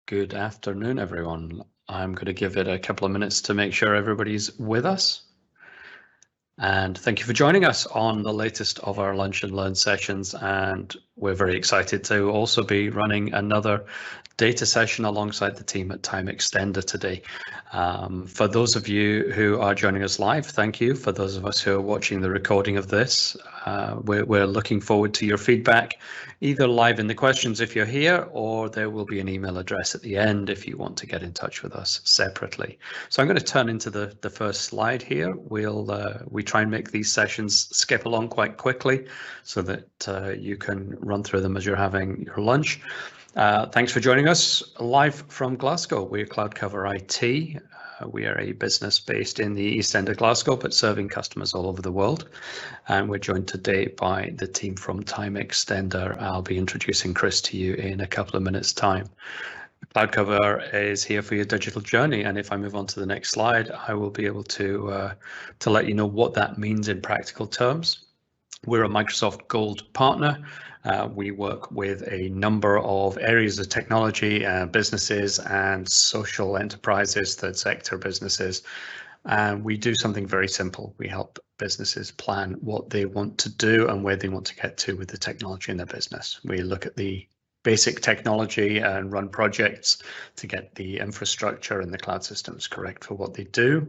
Good afternoon, everyone. I'm going to give it a couple of minutes to make sure everybody's with us. And thank you for joining us on the latest of our Lunch and Learn sessions. And we're very excited to also be running another data session alongside the team at Timextender today. For those of you who are joining us live, thank you. For those of us who are watching the recording of this, we're looking forward to your feedback, either live in the questions if you're here, or there will be an email address at the end if you want to get in touch with us separately. So I'm going to turn into the first slide here. We try and make these sessions skip along quite quickly so that you can run through them as you're having your lunch. Thanks for joining us live from Glasgow. We're CloudCover IT. We are a business based in the East End of Glasgow, but serving customers all over the world. And we're joined today by the team from Timextender. I'll be introducing Chris to you in a couple of minutes' time. CloudCover is here for your digital journey, and if I move on to the next slide, I will be able to let you know what that means in practical terms. We're a Microsoft Gold partner. We work with a number of areas of technology, businesses and social enterprises, third sector businesses. And we do something very simple. We help businesses plan what they want to do and where they want to get to with the technology in their business. We look at the basic technology and run projects to get the infrastructure and the cloud systems correct for what they do.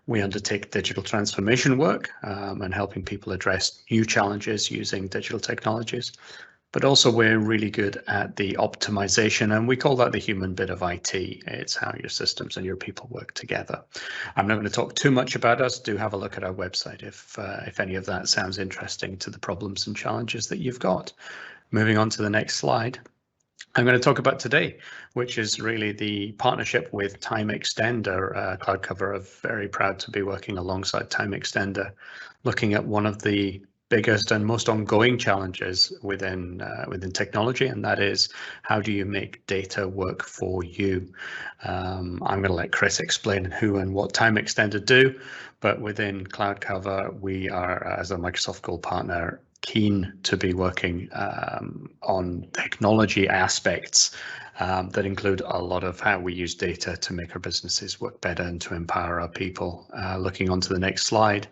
We undertake digital transformation work and helping people address new challenges using digital technologies. But also we're really good at the optimization, and we call that the human bit of IT. It's how your systems and your people work together. I'm not going to talk too much about us. Do have a look at our website if any of that sounds interesting to the problems and challenges that you've got. Moving on to the next slide. I'm going to talk about today, which is really the partnership with Timextender. CloudCover are very proud to be working alongside Timextender, looking at one of the biggest and most ongoing challenges within technology, and that is how do you make data work for you? I'm going to let Chris explain who and what Timextender do, but within CloudCover, we are, as a Microsoft Gold partner, keen to be working on technology aspects that include a lot of how we use data to make our businesses work better and to empower our people. Looking on to the next slide,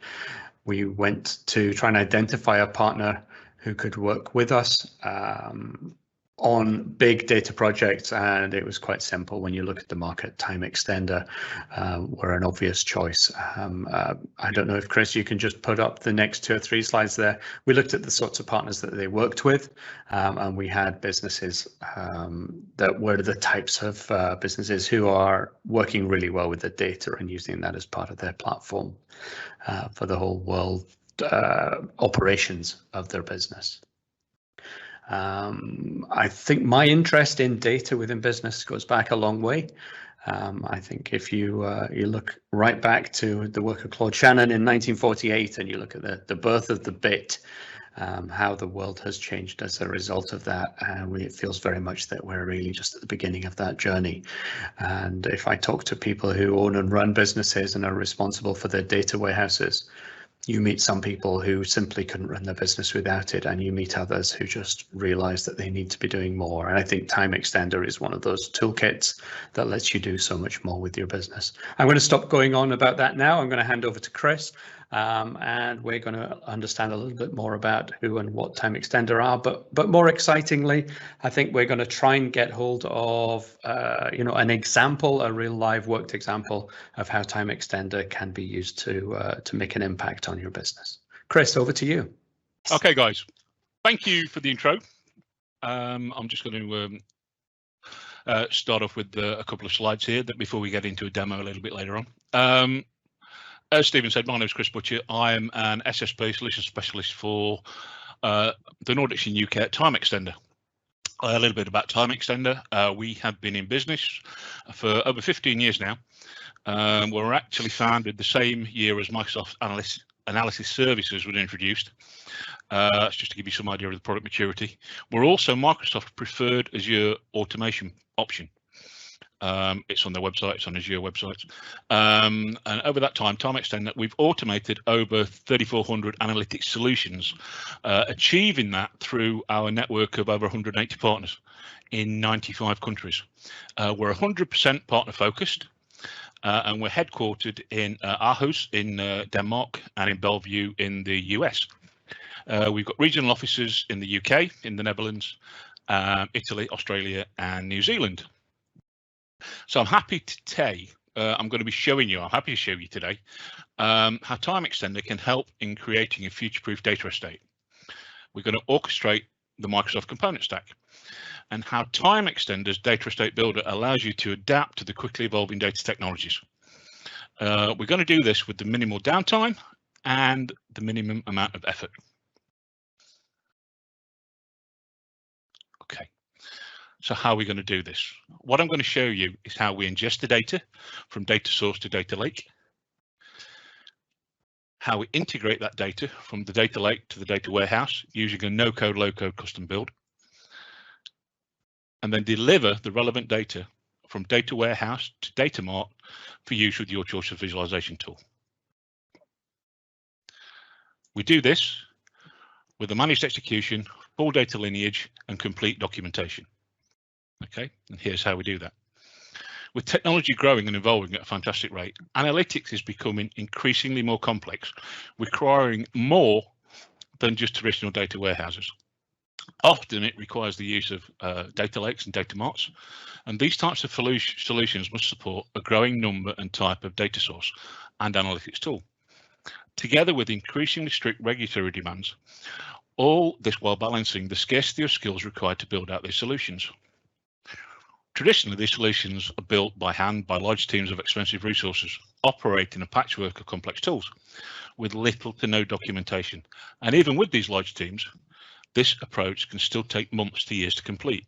we went to try and identify a partner who could work with us on big data projects, and it was quite simple. When you look at the market, Timextender were an obvious choice. I don't know if, Chris, you can just put up the next 2 or 3 slides there. We looked at the sorts of partners that they worked with, and we had businesses that were the types of businesses who are working really well with the data and using that as part of their platform for the whole world operations of their business. I think my interest in data within business goes back a long way. I think if you look right back to the work of Claude Shannon in 1948 and you look at the birth of the bit, how the world has changed as a result of that, it feels very much that we're really just at the beginning of that journey. And if I talk to people who own and run businesses and are responsible for their data warehouses, you meet some people who simply couldn't run their business without it, and you meet others who just realize that they need to be doing more. And I think Timextender is one of those toolkits that lets you do so much more with your business. I'm going to stop going on about that now. I'm going to hand over to Chris, and we're going to understand a little bit more about who and what Timextender are. But more excitingly, I think we're going to try and get hold of an example, a real live worked example of how Timextender can be used to make an impact on your business. Chris, over to you. Okay, guys, thank you for the intro. I'm just going to start off with a couple of slides here before we get into a demo a little bit later on. As Stephen said, my name is Chris Butcher. I am an SSP solution specialist for the Nordics and UK at Timextender. A little bit about Timextender. We have been in business for over 15 years now. We're actually founded the same year as Microsoft Analysis Services was introduced. That's just to give you some idea of the product maturity. We're also Microsoft preferred Azure automation option. It's on their website, it's on Azure websites. And over that time, Timextender, we've automated over 3,400 analytics solutions, achieving that through our network of over 180 partners in 95 countries. We're 100% partner focused, and we're headquartered in Aarhus in Denmark and in Bellevue in the US. We've got regional offices in the UK, in the Netherlands, Italy, Australia, and New Zealand. So I'm happy to tell you, I'm happy to show you today how Timextender can help in creating a future-proof data estate. We're going to orchestrate the Microsoft component stack and how Timextender's data estate builder allows you to adapt to the quickly evolving data technologies. We're going to do this with the minimal downtime and the minimum amount of effort. Okay. So how are we going to do this? What I'm going to show you is how we ingest the data from data source to data lake, how we integrate that data from the data lake to the data warehouse using a no-code, low-code custom build, and then deliver the relevant data from data warehouse to data mart for use with your choice of visualization tool. We do this with a managed execution, full data lineage, and complete documentation. Okay, and here's how we do that. With technology growing and evolving at a fantastic rate, analytics is becoming increasingly more complex, requiring more than just traditional data warehouses. Often it requires the use of data lakes and data marts, and these types of solutions must support a growing number and type of data source and analytics tool, together with increasingly strict regulatory demands, all this while balancing the scarcity of skills required to build out these solutions. Traditionally, these solutions are built by hand by large teams of expensive resources, operating a patchwork of complex tools with little to no documentation. And even with these large teams, this approach can still take months to years to complete.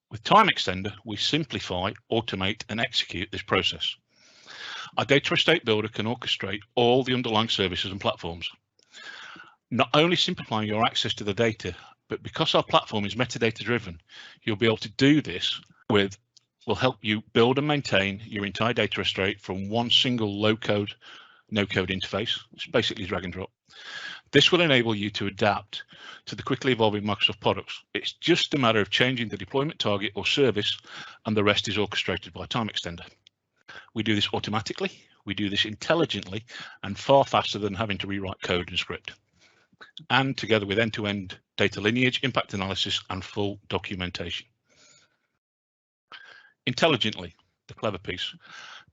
With Timextender, we simplify, automate, and execute this process. Our data estate builder can orchestrate all the underlying services and platforms, not only simplifying your access to the data, but because our platform is metadata driven, you'll be able to do this will help you build and maintain your entire data estate from one single low code, no code interface. It's basically drag and drop. This will enable you to adapt to the quickly evolving Microsoft products. It's just a matter of changing the deployment target or service, and the rest is orchestrated by Timextender. We do this automatically, we do this intelligently, and far faster than having to rewrite code and script. And together with end-to-end data lineage, impact analysis, and full documentation. Intelligently, the clever piece.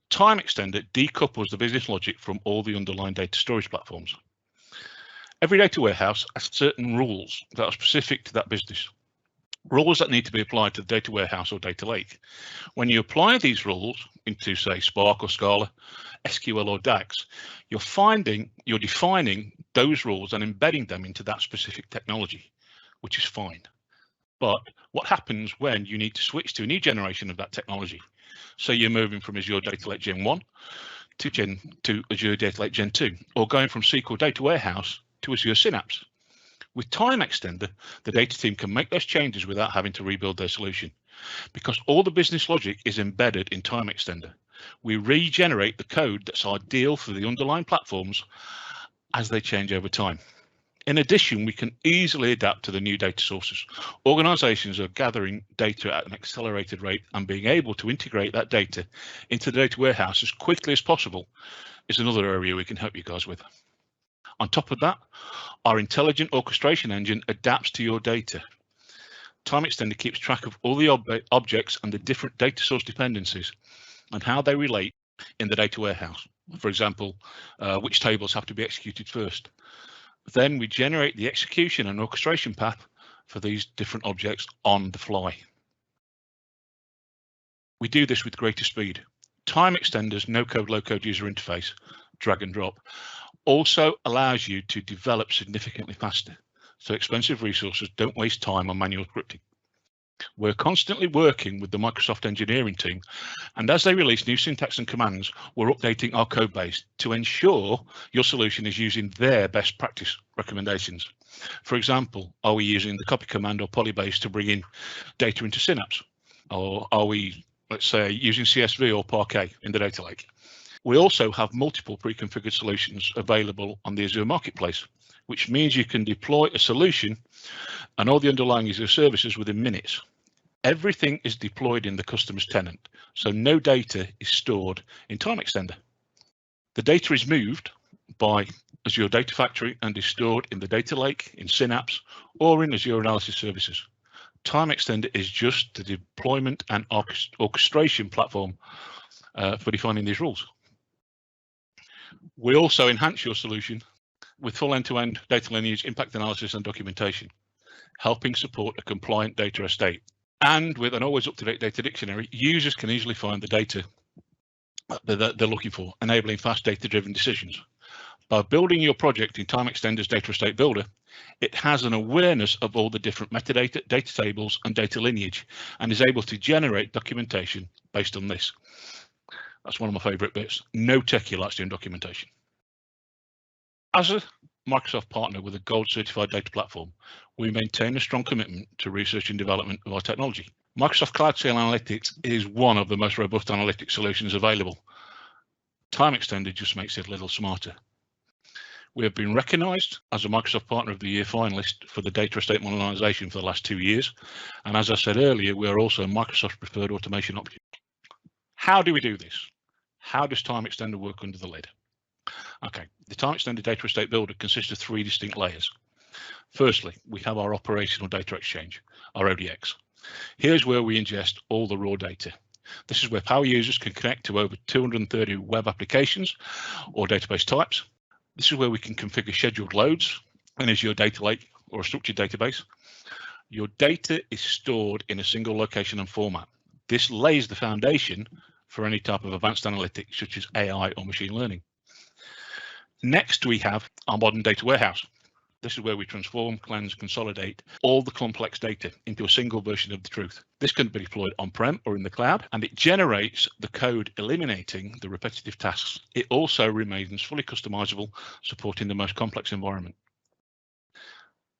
Timextender decouples the business logic from all the underlying data storage platforms. Every data warehouse has certain rules that are specific to that business. Rules that need to be applied to the data warehouse or data lake. When you apply these rules into, say, Spark or Scala, SQL or DAX, you're defining those rules and embedding them into that specific technology, which is fine. But what happens when you need to switch to a new generation of that technology? So you're moving from Azure Data Lake Gen 1 to Azure Data Lake Gen 2, or going from SQL Data Warehouse to Azure Synapse. With Timextender, the data team can make those changes without having to rebuild their solution, because all the business logic is embedded in Timextender. We regenerate the code that's ideal for the underlying platforms as they change over time. In addition, we can easily adapt to the new data sources. Organizations are gathering data at an accelerated rate, and being able to integrate that data into the data warehouse as quickly as possible is another area we can help you guys with. On top of that, our intelligent orchestration engine adapts to your data. Timextender keeps track of all the objects and the different data source dependencies and how they relate in the data warehouse. For example, which tables have to be executed first. Then we generate the execution and orchestration path for these different objects on the fly. We do this with greater speed. Timextender's no-code, low-code user interface, drag and drop, also allows you to develop significantly faster, so expensive resources don't waste time on manual scripting. We're constantly working with the Microsoft engineering team, and as they release new syntax and commands, we're updating our code base to ensure your solution is using their best practice recommendations. For example, are we using the copy command or polybase to bring in data into Synapse? or are we, let's say, using CSV or Parquet in the data lake? We also have multiple pre-configured solutions available on the Azure Marketplace, which means you can deploy a solution and all the underlying Azure services within minutes. Everything is deployed in the customer's tenant, so no data is stored in Timextender. The data is moved by Azure Data Factory and is stored in the data lake, in Synapse, or in Azure Analysis Services. Timextender is just the deployment and orchestration platform for defining these rules. We also enhance your solution with full end-to-end data lineage, impact analysis, and documentation, helping support a compliant data estate. And with an always up-to-date data dictionary, users can easily find the data that they're looking for, enabling fast data-driven decisions. By building your project in Timextender's Data Estate Builder, it has an awareness of all the different metadata, data tables, and data lineage, and is able to generate documentation based on this. That's one of my favorite bits. No techie likes doing documentation. As a Microsoft partner with a gold certified data platform, we maintain a strong commitment to research and development of our technology. Microsoft Cloud Scale Analytics is one of the most robust analytics solutions available. Timextender just makes it a little smarter. We have been recognized as a Microsoft Partner of the Year finalist for the data estate modernization for the last 2 years. And as I said earlier, we are also Microsoft's preferred automation option. How do we do this? How does Timextender work under the lid? Okay, the Timextender Data Estate Builder consists of 3 distinct layers. Firstly, we have our operational data exchange, our ODX. Here's where we ingest all the raw data. This is where power users can connect to over 230 web applications or database types. This is where we can configure scheduled loads in Azure Data Lake or a structured database. Your data is stored in a single location and format. This lays the foundation for any type of advanced analytics such as AI or machine learning. Next, we have our modern data warehouse. This is where we transform, cleanse, consolidate all the complex data into a single version of the truth. This can be deployed on-prem or in the cloud, and it generates the code eliminating the repetitive tasks. It also remains fully customizable, supporting the most complex environment.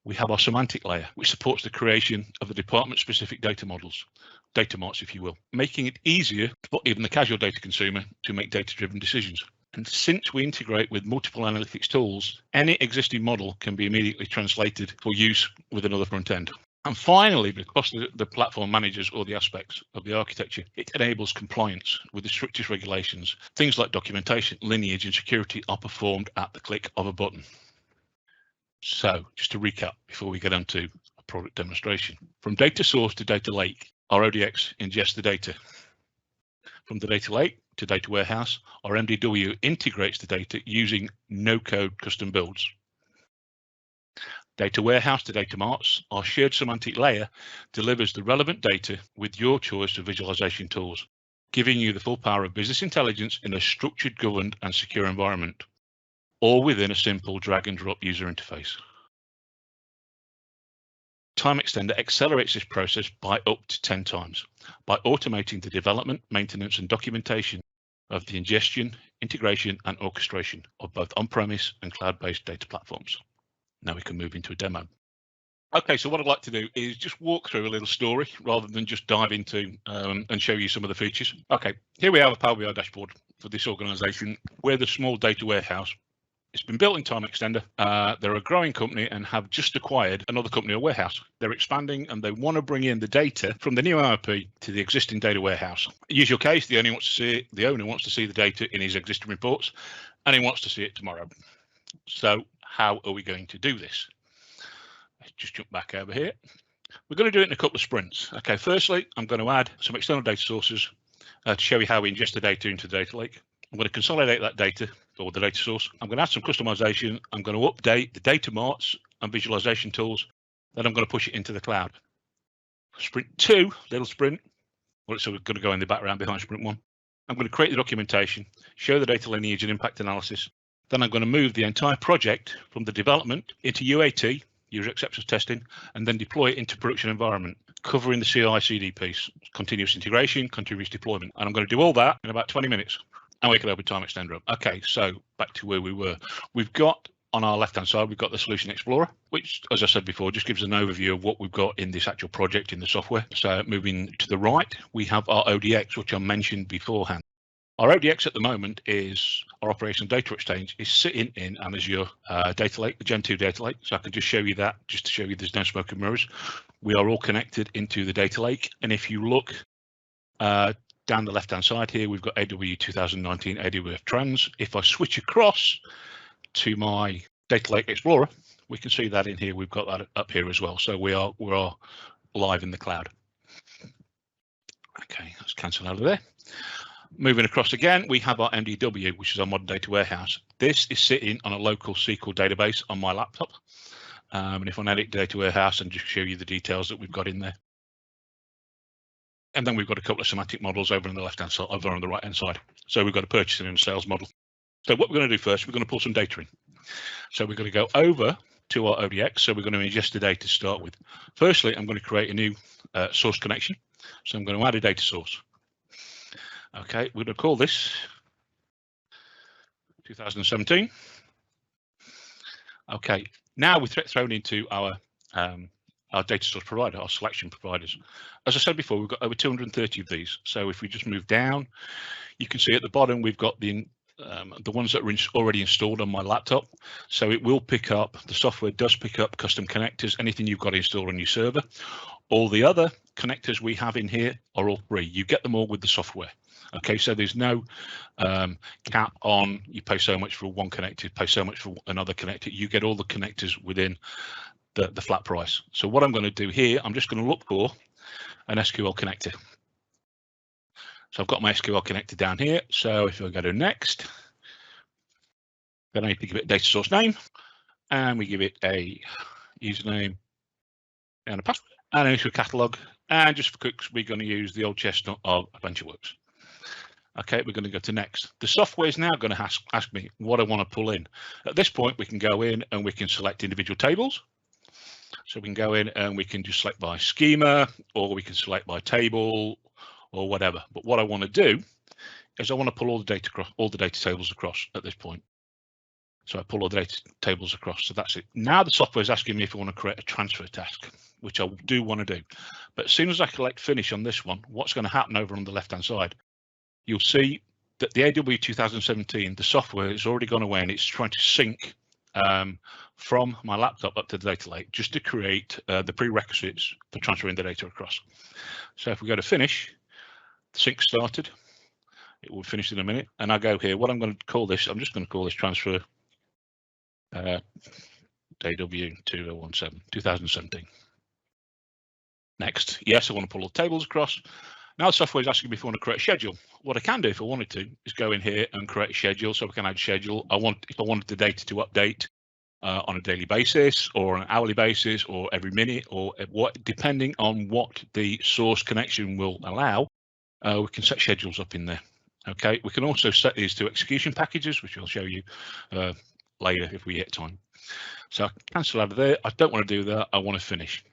We have our semantic layer, which supports the creation of the department-specific data models, data marts, if you will, making it easier for even the casual data consumer to make data-driven decisions. And since we integrate with multiple analytics tools, any existing model can be immediately translated for use with another front end. And finally, because the platform manages all the aspects of the architecture, it enables compliance with the strictest regulations. Things like documentation, lineage, and security are performed at the click of a button. So just to recap before we get onto a product demonstration. From data source to data lake, our ODX ingests the data. From the data lake to data warehouse, our MDW integrates the data using no-code custom builds. Data warehouse to data marts, our shared semantic layer delivers the relevant data with your choice of visualization tools, giving you the full power of business intelligence in a structured, governed, and secure environment, all within a simple drag and drop user interface. Timextender accelerates this process by up to 10 times by automating the development, maintenance, and documentation of the ingestion, integration, and orchestration of both on-premise and cloud-based data platforms. Now we can move into a demo. Okay, so what I'd like to do is just walk through a little story rather than just dive into and show you some of the features. Okay, here we have a Power BI dashboard for this organization. We're the small data warehouse. It's been built in Timextender. They're a growing company and have just acquired another company or warehouse. They're expanding and they want to bring in the data from the new ERP to the existing data warehouse. Usual case, the owner wants to see the data in his existing reports and he wants to see it tomorrow. So how are we going to do this? Let's just jump back over here. We're going to do it in a couple of sprints. Okay, firstly, I'm going to add some external data sources to show you how we ingest the data into the data lake. I'm going to consolidate that data or the data source. I'm going to add some customization. I'm going to update the data marts and visualization tools. Then I'm going to push it into the cloud. Sprint 2, little sprint. Well, so we're going to go in the background behind sprint 1. I'm going to create the documentation, show the data lineage and impact analysis. Then I'm going to move the entire project from the development into UAT, user acceptance testing, and then deploy it into production environment, covering the CI/CD piece, continuous integration, continuous deployment. And I'm going to do all that in about 20 minutes. And we can open Timextender up. Okay, so back to where we were. We've got on our left-hand side, we've got the Solution Explorer, which, as I said before, just gives an overview of what we've got in this actual project in the software. So moving to the right, we have our ODX, which I mentioned beforehand. Our ODX at the moment is our operational data exchange is sitting in an Azure data lake, the Gen 2 data lake. So I can just show you that, just to show you there's no smoke and mirrors. We are all connected into the data lake. And if you look down the left-hand side here, we've got AW 2019 AWF Trans. If I switch across to my Data Lake Explorer, we can see that in here. We've got that up here as well. So we are live in the cloud. Okay, let's cancel out of there. Moving across again, we have our MDW, which is our modern data warehouse. This is sitting on a local SQL database on my laptop. And if I edit data warehouse and just show you the details that we've got in there. And then we've got a couple of semantic models over on the left-hand side, over on the right-hand side. So we've got a purchasing and a sales model. So what we're going to do first, we're going to pull some data in. So we're going to go over to our ODX. So we're going to ingest the data to start with. Firstly, I'm going to create a new source connection. So I'm going to add a data source. Okay, we're going to call this 2017. Okay, now we're thrown into our data source provider, our selection providers. As I said before, we've got over 230 of these. So if we just move down, you can see at the bottom, we've got the ones that are already installed on my laptop. So it will pick up, the software does pick up custom connectors, anything you've got installed on your server. All the other connectors we have in here are all free. You get them all with the software. Okay, so there's no cap on, you pay so much for one connector, pay so much for another connector. You get all the connectors within the flat price. So what I'm going to do here, I'm just going to look for an SQL connector. So I've got my SQL connector down here. So if I go to next, then I need to give it a data source name, and we give it a username and a password, and an issue catalog. And just for cooks, we're going to use the old chestnut of AdventureWorks. Okay, we're going to go to next. The software is now going to ask me what I want to pull in. At this point, we can go in and we can select individual tables. So we can go in and we can just select by schema, or we can select by table, or whatever. But what I want to do is I want to pull all the data across, all the data tables across at this point. So I pull all the data tables across. So that's it. Now the software is asking me if I want to create a transfer task, which I do want to do. But as soon as I select finish on this one, what's going to happen over on the left-hand side? You'll see that the AW 2017, the software has already gone away and it's trying to sync from my laptop up to the data lake just to create the prerequisites for transferring the data across. So if we go to finish, the sync started. It will finish in a minute. And I go here. What I'm going to call this, I'm just going to call this transfer AW 2017. Next. Yes, I want to pull all the tables across. Now the software is asking me if I want to create a schedule. What I can do if I wanted to is go in here and create a schedule. So we can add schedule. If I wanted the data to update on a daily basis or an hourly basis or every minute or what, depending on what the source connection will allow, we can set schedules up in there. Okay, we can also set these to execution packages, which I'll show you later if we get time. So I can cancel out of there. I don't want to do that. I want to finish.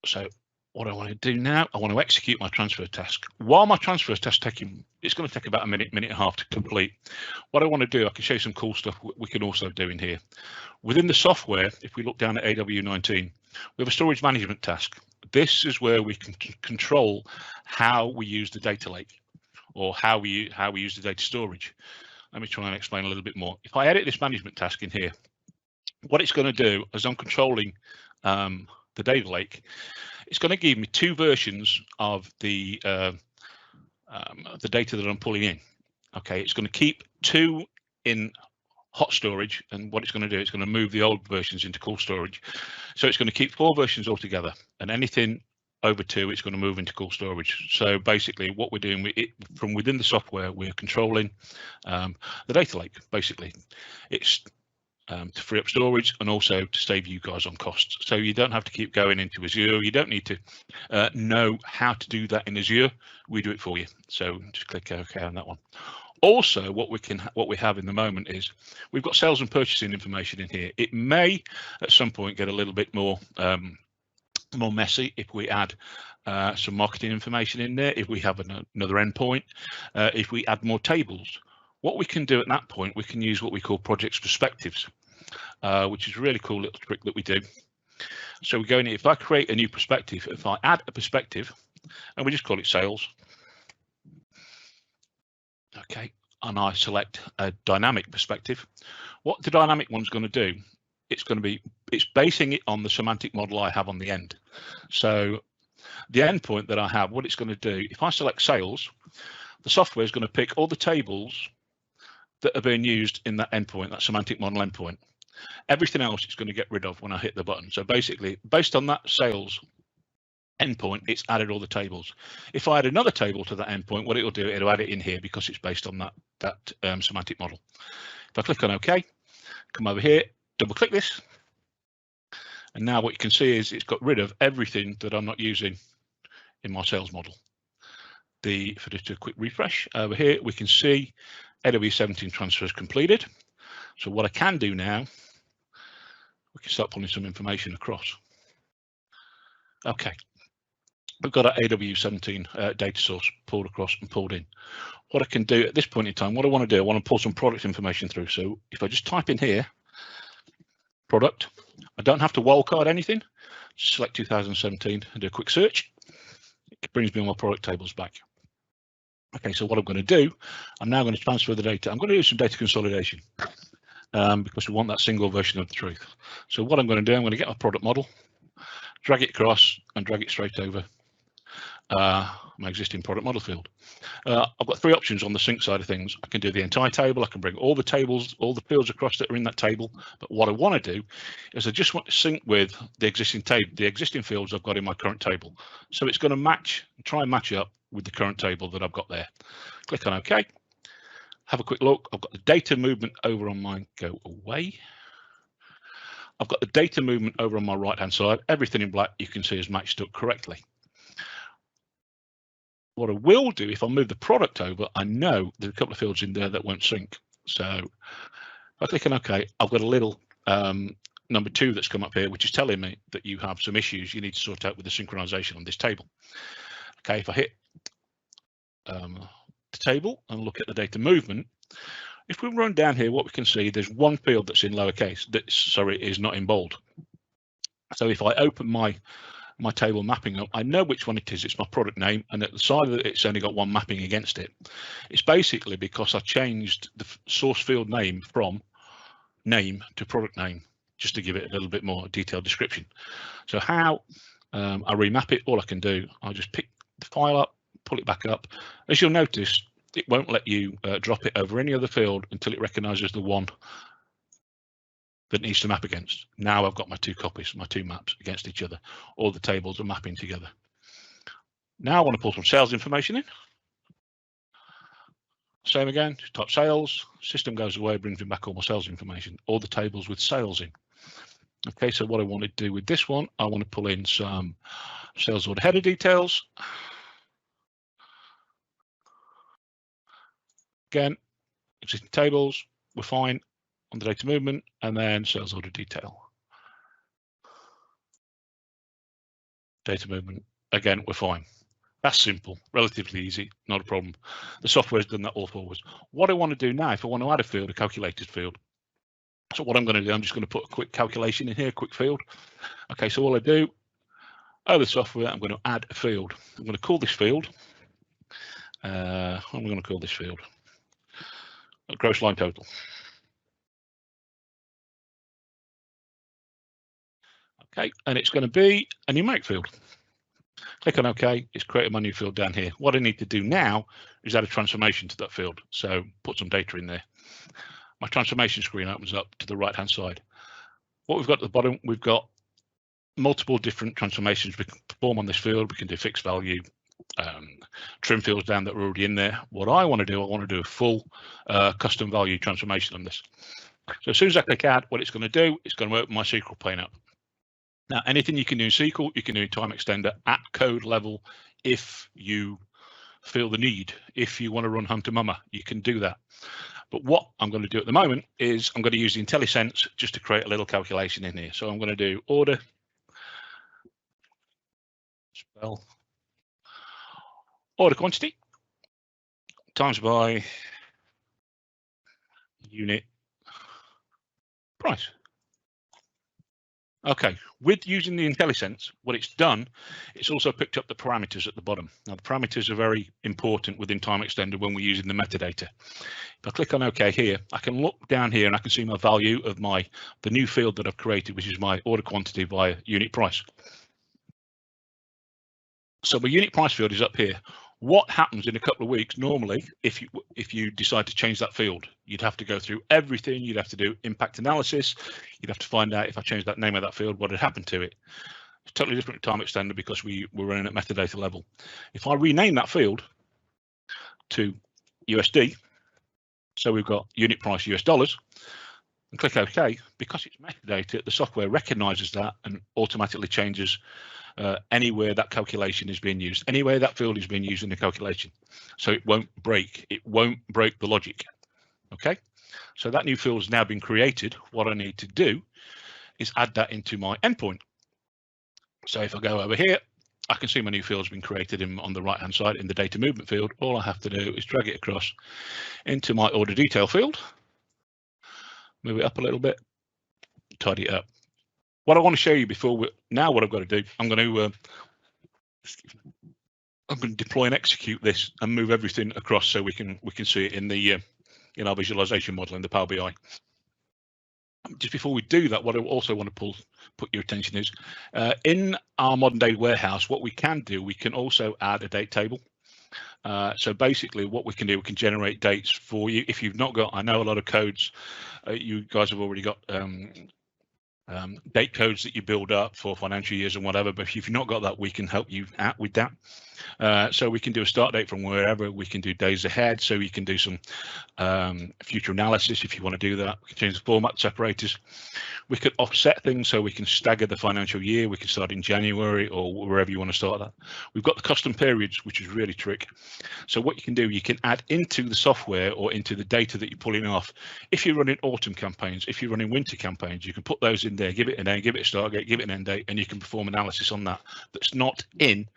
So what I want to do now, I want to execute my transfer task. While my transfer task it's going to take about a minute, minute and a half to complete. What I want to do, I can show you some cool stuff we can also do in here. Within the software, if we look down at AW19, we have a storage management task. This is where we can control how we use the data lake or how we use the data storage. Let me try and explain a little bit more. If I edit this management task in here, what it's going to do is I'm controlling the data lake. It's going to give me two versions of the data that I'm pulling in. Okay, it's going to keep two in hot storage, and what it's going to do, it's going to move the old versions into cool storage. So it's going to keep 4 versions altogether, and anything over 2, it's going to move into cool storage. So basically, what we're doing from within the software, we're controlling the data lake. Basically, it's to free up storage and also to save you guys on costs. So you don't have to keep going into Azure. You don't need to know how to do that in Azure. We do it for you. So just click OK on that one. Also, what we have in the moment is we've got sales and purchasing information in here. It may at some point get a little bit more messy if we add some marketing information in there, if we have another endpoint, if we add more tables. What we can do at that point, we can use what we call projects perspectives, which is a really cool little trick that we do. So we go in here, if I create a new perspective, if I add a perspective, and we just call it sales, okay, and I select a dynamic perspective, what the dynamic one's going to do, it's basing it on the semantic model I have on the end. So the endpoint that I have, what it's going to do, if I select sales, the software is going to pick all the tables that are being used in that endpoint, that semantic model endpoint. Everything else it's going to get rid of when I hit the button. So basically, based on that sales endpoint, it's added all the tables. If I add another table to that endpoint, what it'll do, it'll add it in here because it's based on that semantic model. If I click on OK, come over here, double click this, and now what you can see is it's got rid of everything that I'm not using in my sales model. If I just do a quick refresh over here, we can see AW17 transfers completed. So what I can do now, we can start pulling some information across. Okay, we've got our AW17 data source pulled across and pulled in. What I can do at this point in time, what I want to do, I want to pull some product information through. So if I just type in here, product, I don't have to wildcard anything. Just select 2017 and do a quick search. It brings me all my product tables back. Okay, so what I'm going to do, I'm now going to transfer the data. I'm going to do some data consolidation because we want that single version of the truth. So what I'm going to do, I'm going to get my product model, drag it across and drag it straight over my existing product model field. I've got three options on the sync side of things. I can do the entire table. I can bring all the tables, all the fields across that are in that table. But what I want to do is I just want to sync with the existing table, the existing fields I've got in my current table. So it's going to try and match up with the current table that I've got there. Click on OK. Have a quick look. I've got the data movement over on mine. Go away. I've got the data movement over on my right hand side. Everything in black you can see is matched up correctly. What I will do, if I move the product over, I know there's a couple of fields in there that won't sync. So if I click on OK, I've got a little number 2 that's come up here, which is telling me that you have some issues you need to sort out with the synchronization on this table. Okay, if I hit the table and look at the data movement, if we run down here, what we can see, there's one field that's in lowercase, is not in bold. So if I open my table mapping up, I know which one it is. It's my product name, and at the side of it, it's only got one mapping against it. It's basically because I changed the source field name from name to product name, just to give it a little bit more detailed description. So how I remap it, all I can do, I'll just pick the file up, pull it back up. As you'll notice, it won't let you drop it over any other field until it recognizes the one that needs to map against. Now I've got my 2 copies, my 2 maps against each other. All the tables are mapping together. Now I want to pull some sales information in. Same again, just type sales, system goes away, brings me back all my sales information, all the tables with sales in. Okay, so what I want to do with this one, I want to pull in some sales order header details. Again, existing tables, we're fine on the data movement, and then sales order detail. Data movement, again, we're fine. That's simple, relatively easy, not a problem. The software has done that all for us. What I want to do now, if I want to add a field, a calculated field, so what I'm going to do, I'm just going to put a quick calculation in here, quick field. Okay, so all I do, over the software, I'm going to add a field. I'm going to call this field, what am I going to call this field? Gross line total. Okay, and it's going to be a numeric field. Click on OK, it's created my new field down here. What I need to do now is add a transformation to that field. So put some data in there. My transformation screen opens up to the right hand side. What we've got at the bottom, we've got multiple different transformations we can perform on this field. We can do fixed value, trim fields down that are already in there. What I want to do a full custom value transformation on this. So as soon as I click add, what it's going to do, it's going to open my SQL pane up. Now, anything you can do in SQL, you can do in Timextender at code level if you feel the need. If you want to run Hunter Mama, you can do that. But what I'm going to do at the moment is I'm going to use the IntelliSense just to create a little calculation in here. So I'm going to do order, order quantity, times by unit price. Okay, with using the IntelliSense, what it's done, it's also picked up the parameters at the bottom. Now, the parameters are very important within Timextender when we're using the metadata. If I click on OK here, I can look down here and I can see my value of the new field that I've created, which is my order quantity via unit price. So my unit price field is up here. What happens in a couple of weeks normally if you decide to change that field? You'd have to go through everything. You'd have to do impact analysis. You'd have to find out if I changed that name of that field, what had happened to it. It's totally different to Timextender because we're running at metadata level. If I rename that field to USD, so we've got unit price US dollars, and click OK, because it's metadata, the software recognizes that and automatically changes anywhere that calculation is being used, anywhere that field is being used in the calculation. So it won't break the logic. Okay, so that new field has now been created. What I need to do is add that into my endpoint. So if I go over here, I can see my new field's been created on the right hand side in the data movement field. All I have to do is drag it across into my order detail field, move it up a little bit, tidy it up. What I want to show you now what I've got to do, I'm going to deploy and execute this and move everything across so we can see it in our visualization model in the Power BI. Just before we do that, what I also want to put your attention is in our modern day warehouse, what we can do, we can also add a date table. So basically what we can do, we can generate dates for you. If you've not got, I know a lot of codes, you guys have already got date codes that you build up for financial years and whatever, but if you've not got that, we can help you out with that. So we can do a start date from wherever, we can do days ahead, so you can do some future analysis if you want to do that. We can change the format separators. We could offset things so we can stagger the financial year. We can start in January or wherever you want to start that. We've got the custom periods, which is really trick. So what you can do, you can add into the software or into the data that you're pulling off. If you're running autumn campaigns, if you're running winter campaigns, you can put those in there, give it a name, give it a start date, give it an end date, and you can perform analysis on that that's not in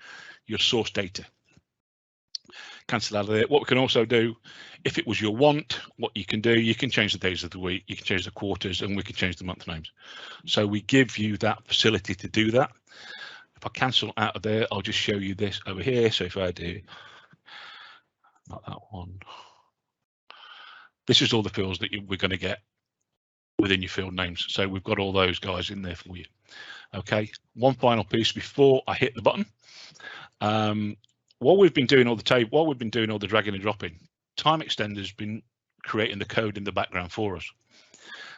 your source data. Cancel out of there. What we can also do, if it was your want, what you can do, you can change the days of the week, you can change the quarters, and we can change the month names. So we give you that facility to do that. If I cancel out of there, I'll just show you this over here. So if I do, not that one, this is all the fields that we're going to get within your field names. So we've got all those guys in there for you. Okay, one final piece before I hit the button. While we've been doing all the dragging and dropping, Timextender's been creating the code in the background for us.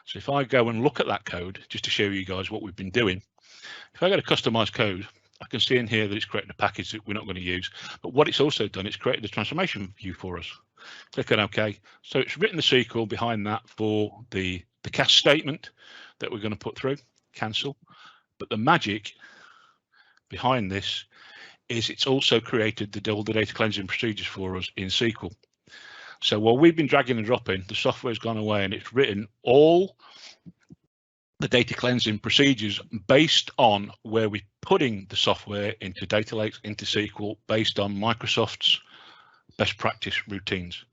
So if I go and look at that code, just to show you guys what we've been doing, if I go to customize code, I can see in here that it's creating a package that we're not going to use. But what it's also done, it's created a transformation view for us. Click on OK. So it's written the SQL behind that for the cast statement that we're going to put through. Cancel. But the magic behind this is it's also created all the data cleansing procedures for us in SQL. So while we've been dragging and dropping, the software's gone away and it's written all the data cleansing procedures based on where we're putting the software into data lakes, into SQL, based on Microsoft's best practice routines.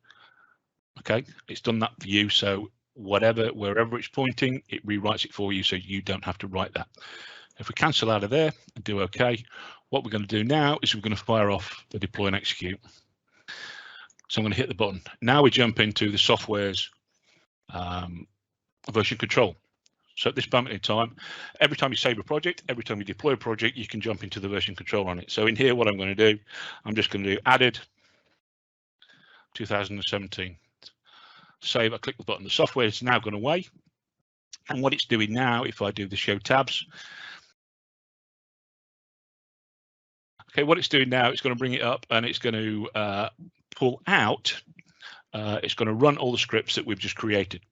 Okay, it's done that for you. So wherever it's pointing, it rewrites it for you, so you don't have to write that. If we cancel out of there and do OK, what we're going to do now is we're going to fire off the deploy and execute. So I'm going to hit the button. Now we jump into the software's version control. So at this moment in time, every time you save a project, every time you deploy a project, you can jump into the version control on it. So in here, what I'm going to do, I'm just going to do added 2017. Save, I click the button. The software is now gone away. And what it's doing now, if I do the show tabs, okay, what it's doing now, it's going to bring it up and it's going to pull out, it's going to run all the scripts that we've just created.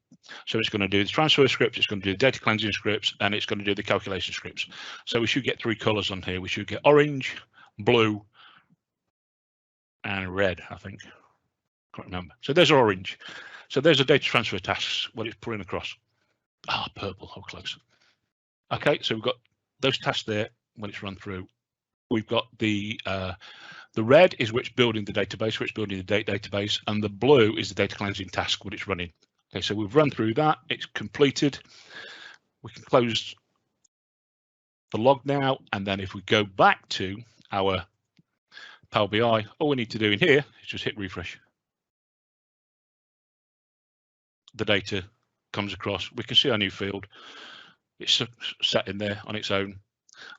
So it's going to do the transfer scripts, it's going to do the data cleansing scripts, and it's going to do the calculation scripts. So we should get 3 colors on here. We should get orange, blue, and red, I think. Can't remember. So there's orange. So there's the data transfer tasks, what it's pulling across. Ah, purple, how close. Okay, so we've got those tasks there when it's run through. We've got the red is which building the database, which building the database, and the blue is the data cleansing task when it's running. Okay, so we've run through that. It's completed. We can close the log now, and then if we go back to our Power BI, all we need to do in here is just hit refresh. The data comes across. We can see our new field. It's set in there on its own,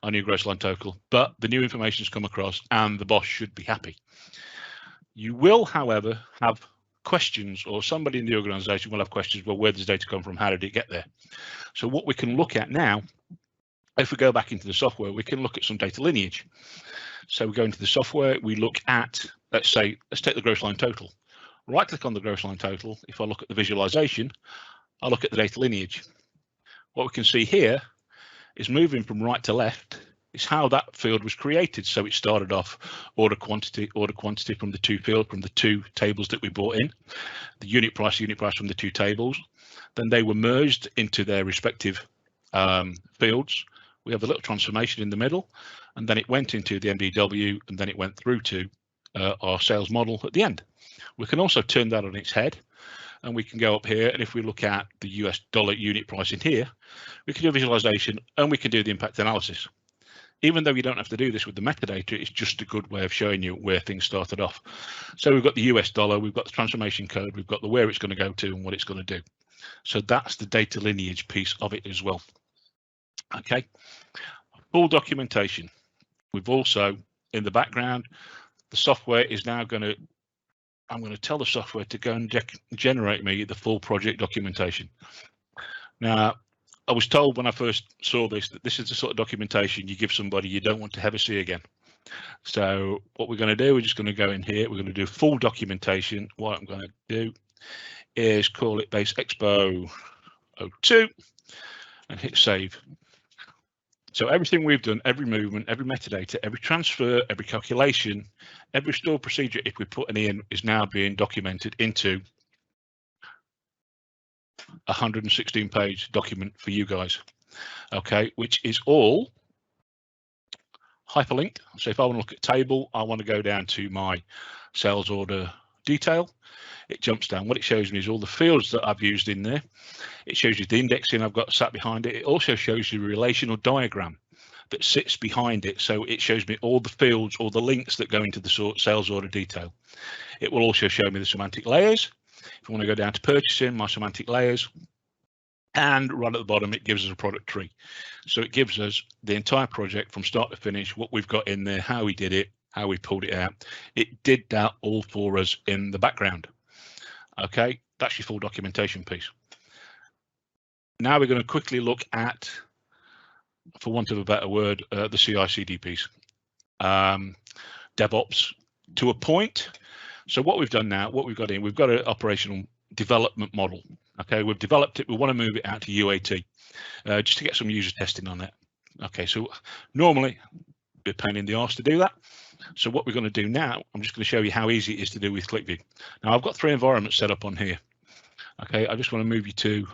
our new gross line total, but the new information has come across and the boss should be happy. You will, however, have questions, or somebody in the organization will have questions. Well, where does data come from? How did it get there? So what we can look at now, if we go back into the software, we can look at some data lineage. So we go into the software, we look at, let's take the gross line total. Right click on the gross line total. If I look at the visualization, I look at the data lineage. What we can see here is moving from right to left is how that field was created. So it started off order quantity from the two tables that we brought in, the unit price from the two tables. Then they were merged into their respective fields. We have a little transformation in the middle, and then it went into the MDW, and then it went through to our sales model at the end. We can also turn that on its head, and we can go up here, and if we look at the US dollar unit price in here, we can do a visualization and we can do the impact analysis. Even though you don't have to do this with the metadata, it's just a good way of showing you where things started off. So we've got the US dollar, we've got the transformation code, we've got the where it's going to go to and what it's going to do. So that's the data lineage piece of it as well. Okay, full documentation. We've also, in the background, the software is now going to, I'm going to tell the software to go and generate me the full project documentation. Now, I was told when I first saw this that this is the sort of documentation you give somebody you don't want to ever see again. So what we're going to do, we're just going to go in here, we're going to do full documentation. What I'm going to do is call it Base Expo 02 and hit save. So everything we've done, every movement, every metadata, every transfer, every calculation, every stored procedure, if we put any in, is now being documented into a 116-page document for you guys. Okay, which is all hyperlinked. So if I want to look at table, I want to go down to my sales order detail. It jumps down. What it shows me is all the fields that I've used in there. It shows you the indexing I've got sat behind it. It also shows you the relational diagram that sits behind it. So it shows me all the fields, all the links that go into the sales order detail. It will also show me the semantic layers. If I want to go down to purchasing, my semantic layers, and right at the bottom, it gives us a product tree. So it gives us the entire project from start to finish, what we've got in there, how we did it, how we pulled it out. It did that all for us in the background. Okay, that's your full documentation piece. Now we're going to quickly look at, for want of a better word, the CI/CD piece. DevOps to a point. So what we've done now, what we've got in, we've got an operational development model. Okay, we've developed it. We want to move it out to UAT just to get some user testing on it. Okay, so normally be a pain in the arse to do that. So what we're going to do now, I'm just going to show you how easy it is to do with ClickView. Now I've got 3 environments set up on here. Okay, I just want to move you to,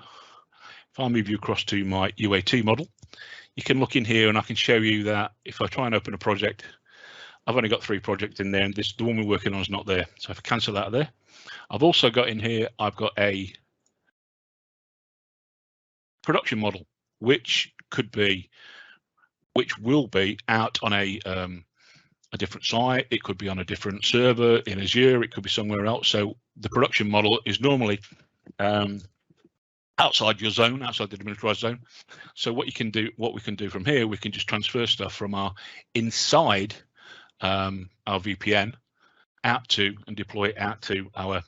if I move you across to my UAT model, you can look in here and I can show you that if I try and open a project, I've only got 3 projects in there and the one we're working on is not there. So if I cancel that there, I've also got in here, I've got a production model, which will be out on a different site. It could be on a different server in Azure. It could be somewhere else. So the production model is normally outside your zone, outside the demilitarized zone. So what we can do from here, we can just transfer stuff from our inside our VPN out to and deploy it out to our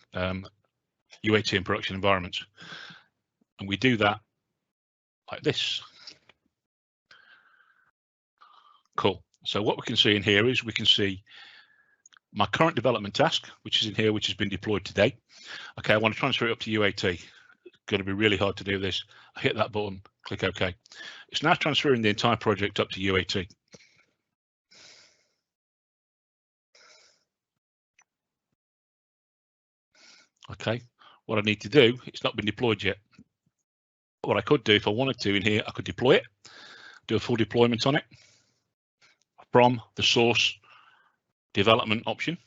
UAT and production environments. And we do that like this. Cool. So what we can see in here is we can see my current development task, which is in here, which has been deployed today. Okay, I want to transfer it up to UAT. It's going to be really hard to do this. I hit that button, click OK. It's now transferring the entire project up to UAT. Okay, what I need to do, it's not been deployed yet. What I could do if I wanted to in here, I could deploy it, do a full deployment on it from the source development option.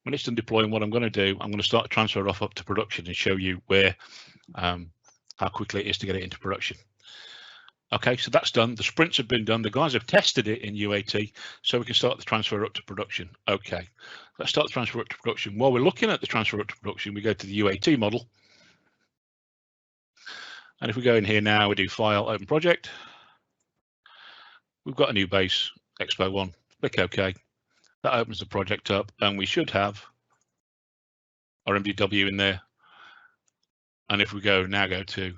When it's done deploying, what I'm going to do, I'm going to start transfer off up to production and show you where, how quickly it is to get it into production. Okay, so that's done. The sprints have been done. The guys have tested it in UAT, so we can start the transfer up to production. Okay, let's start the transfer up to production. While we're looking at the transfer up to production, we go to the UAT model. And if we go in here now, we do File, Open Project. We've got a new base, Expo 1. Click OK. That opens the project up, and we should have our MDW in there. And if we go to,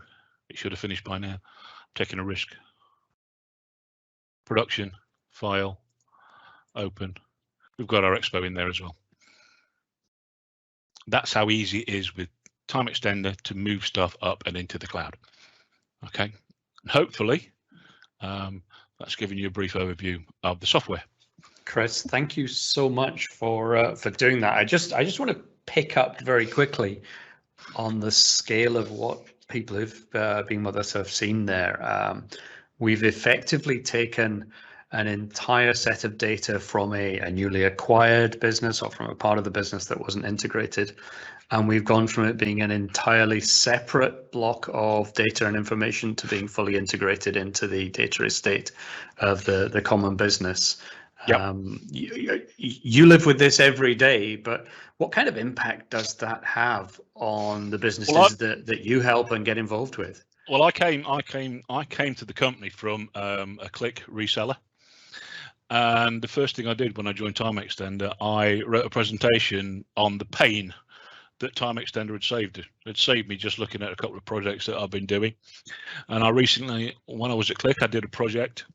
it should have finished by now. Taking a risk. Production, File, Open. We've got our Expo in there as well. That's how easy it is with Timextender to move stuff up and into the cloud. Okay, and hopefully that's given you a brief overview of the software. Chris, thank you so much for doing that. I just want to pick up very quickly on the scale of what people who've been with us have seen there. We've effectively taken an entire set of data from a newly acquired business or from a part of the business that wasn't integrated, and we've gone from it being an entirely separate block of data and information to being fully integrated into the data estate of the common business. Yep. You live with this every day, but what kind of impact does that have on the businesses that you help and get involved with? Well, I came to the company from a Click reseller, and the first thing I did when I joined Timextender, I wrote a presentation on the pain that Timextender had saved me just looking at a couple of projects that I've been doing. And I recently, when I was at Click, I did a project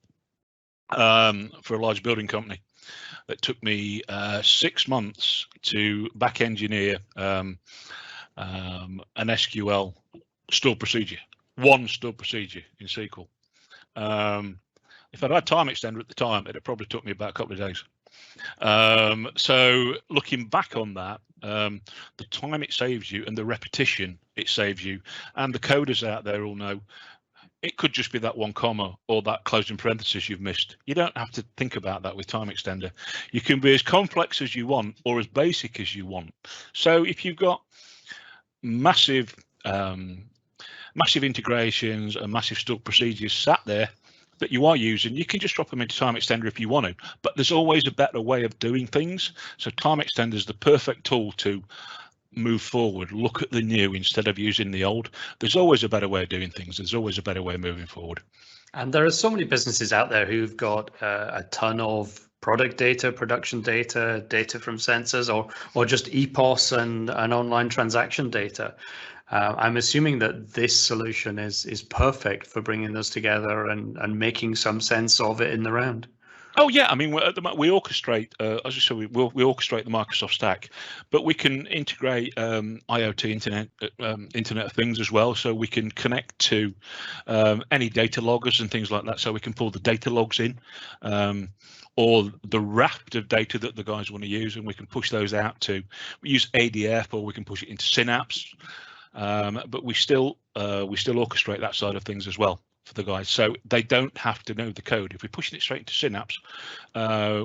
for a large building company that took me 6 months to back engineer an SQL stored procedure, one stored procedure in SQL. If I'd had Timextender at the time, it probably took me about a couple of days. So looking back on that, the time it saves you and the repetition it saves you, and the coders out there all know, it could just be that one comma or that closing parenthesis you've missed. You don't have to think about that with Timextender. You can be as complex as you want or as basic as you want. So if you've got massive integrations and massive stored procedures sat there that you are using, you can just drop them into Timextender if you want to. But there's always a better way of doing things. So Timextender is the perfect tool to move forward, look at the new instead of using the old. There's always a better way of doing things. There's always a better way of moving forward. And there are so many businesses out there who've got a ton of product data, production data, data from sensors, or just EPOS and online transaction data. I'm assuming that this solution is perfect for bringing those together and making some sense of it in the round. Oh yeah, I mean we orchestrate, as you said, we orchestrate the Microsoft stack, but we can integrate IoT, Internet of Things as well. So we can connect to any data loggers and things like that. So we can pull the data logs in, or the raft of data that the guys want to use, and we can push those out to. We use ADF, or we can push it into Synapse. But we still orchestrate that side of things as well for the guys, so they don't have to know the code. If we're pushing it straight into Synapse,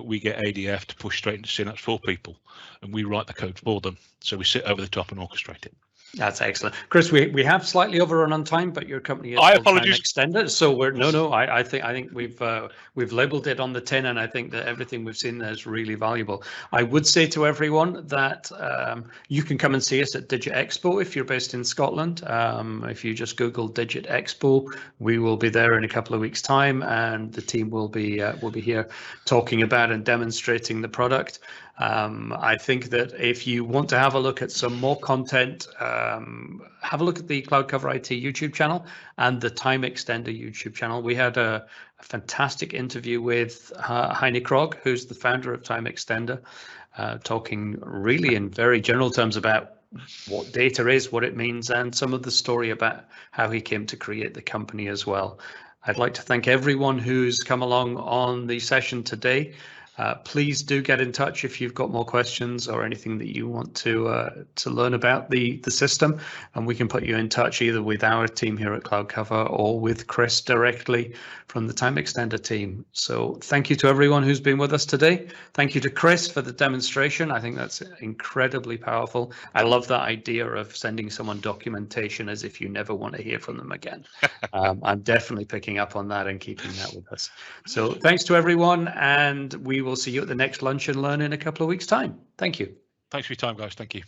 we get ADF to push straight into Synapse for people, and we write the code for them. So we sit over the top and orchestrate it. That's excellent, Chris. We have slightly overrun on time, but your company is Timextender, so we're no. I think we've labelled it on the tin, and I think that everything we've seen there is really valuable. I would say to everyone that you can come and see us at Digit Expo if you're based in Scotland. If you just Google Digit Expo, we will be there in a couple of weeks' time, and the team will be here talking about and demonstrating the product. I think that if you want to have a look at some more content, have a look at the CloudCover IT YouTube channel and the Timextender YouTube channel. We had a fantastic interview with Heine Krog, who's the founder of Timextender, talking really in very general terms about what data is, what it means, and some of the story about how he came to create the company as well. I'd like to thank everyone who's come along on the session today. Please do get in touch if you've got more questions or anything that you want to learn about the system, and we can put you in touch either with our team here at CloudCover or with Chris directly from the Timextender team. So thank you to everyone who's been with us today. Thank you to Chris for the demonstration. I think that's incredibly powerful. I love that idea of sending someone documentation as if you never want to hear from them again. I'm definitely picking up on that and keeping that with us. So thanks to everyone, and we will see you at the next Lunch and Learn in a couple of weeks' time. Thank you. Thanks for your time, guys. Thank you.